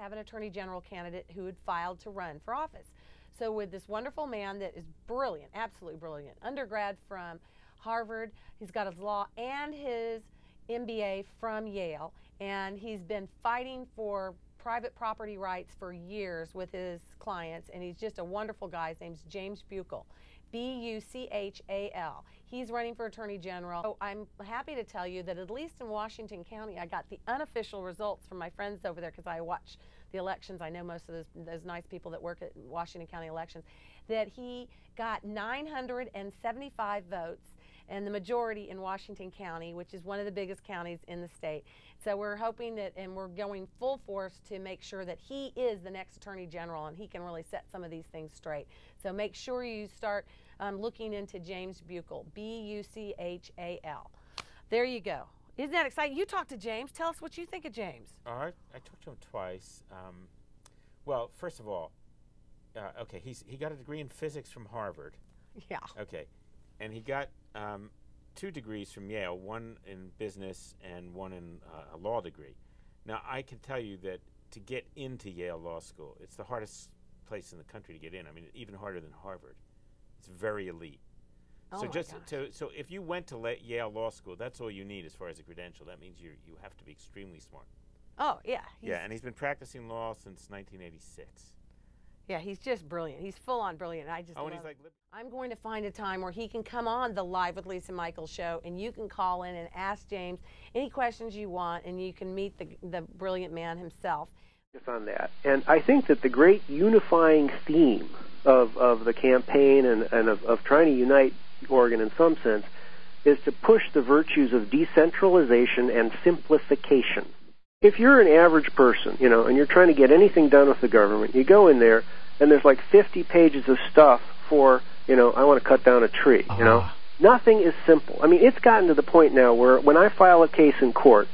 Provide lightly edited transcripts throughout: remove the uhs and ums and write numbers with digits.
have an attorney general candidate who had filed to run for office. So with this wonderful man that is brilliant, absolutely brilliant, undergrad from Harvard, he's got his law and his MBA from Yale, and he's been fighting for private property rights for years with his clients, and he's just a wonderful guy. His name's James Buchel, B-U-C-H-A-L. He's running for Attorney General. So I'm happy to tell you that at least in Washington County, I got the unofficial results from my friends over there because I watch the elections. I know most of those nice people that work at Washington County elections, that he got 975 votes, and the majority in Washington County, which is one of the biggest counties in the state. So we're hoping that, and we're going full force to make sure that he is the next Attorney General and he can really set some of these things straight. So make sure you start looking into James Buchel, B-U-C-H-A-L. There you go. Isn't that exciting? You talked to James. Tell us what you think of James. I talked to him twice. Well, first of all, okay, he got a degree in physics from Harvard. Yeah. Okay. And he got 2 degrees from Yale, one in business and one in a law degree. Now, I can tell you that to get into Yale Law School, it's the hardest place in the country to get in. I mean, even harder than Harvard. It's very elite. Oh, so if you went to Yale Law School, that's all you need as far as a credential. That means you have to be extremely smart. Oh, yeah. Yeah, and he's been practicing law since 1986. Yeah, he's just brilliant. He's full-on brilliant. I just love it. I'm going to find a time where he can come on the Live with Lisa Michaels show, and you can call in and ask James any questions you want, and you can meet the brilliant man himself. On that. And I think that the great unifying theme of the campaign and of trying to unite Oregon in some sense is to push the virtues of decentralization and simplification. If you're an average person, and you're trying to get anything done with the government, you go in there and there's like 50 pages of stuff for, I want to cut down a tree, Nothing is simple. I mean, it's gotten to the point now where when I file a case in court,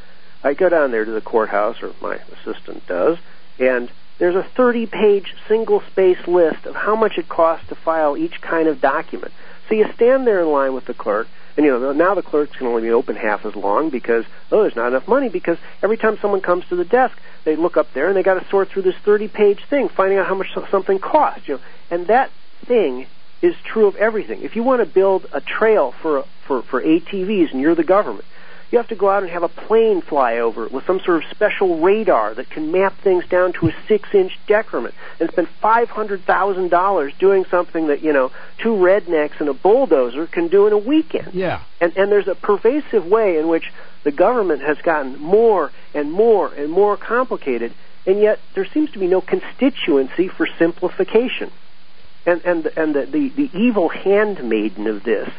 I go down there to the courthouse, or my assistant does, and there's a 30-page single-space list of how much it costs to file each kind of document. So you stand there in line with the clerk, and now the clerks can only be open half as long because, there's not enough money, because every time someone comes to the desk, they look up there and they got to sort through this 30-page thing, finding out how much something costs. And that thing is true of everything. If you want to build a trail for ATVs and you're the government, you have to go out and have a plane fly over it with some sort of special radar that can map things down to a 6-inch decrement and spend $500,000 doing something that, 2 rednecks and a bulldozer can do in a weekend. Yeah. And there's a pervasive way in which the government has gotten more and more and more complicated, and yet there seems to be no constituency for simplification. And the evil handmaiden of this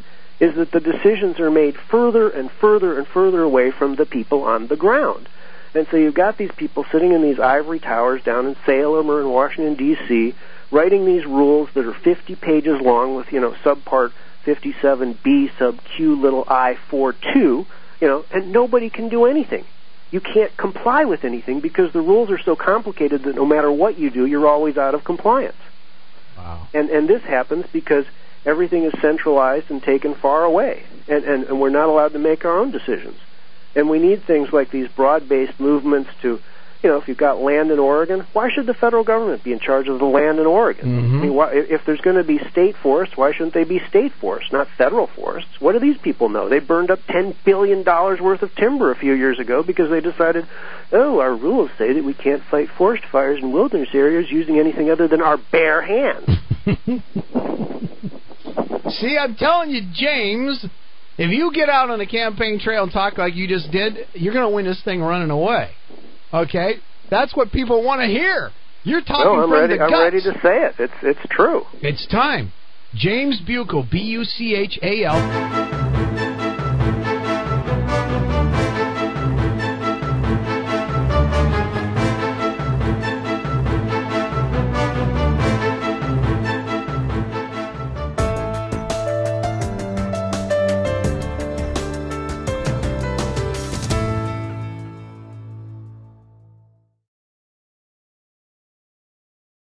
is that the decisions are made further and further and further away from the people on the ground. And so you've got these people sitting in these ivory towers down in Salem or in Washington, D.C., writing these rules that are 50 pages long with, subpart 57B sub Q little I42, and nobody can do anything. You can't comply with anything because the rules are so complicated that no matter what you do, you're always out of compliance. Wow. And this happens because everything is centralized and taken far away, and we're not allowed to make our own decisions. And we need things like these broad-based movements to, if you've got land in Oregon, why should the federal government be in charge of the land in Oregon? Mm-hmm. I mean, if there's going to be state forests, why shouldn't they be state forests, not federal forests? What do these people know? They burned up $10 billion worth of timber a few years ago because they decided, our rules say that we can't fight forest fires in wilderness areas using anything other than our bare hands. See, I'm telling you, James, if you get out on the campaign trail and talk like you just did, you're going to win this thing running away. Okay? That's what people want to hear. You're talking from the guts. I'm ready to say it. It's true. It's time. James Buchel, B-U-C-H-A-L.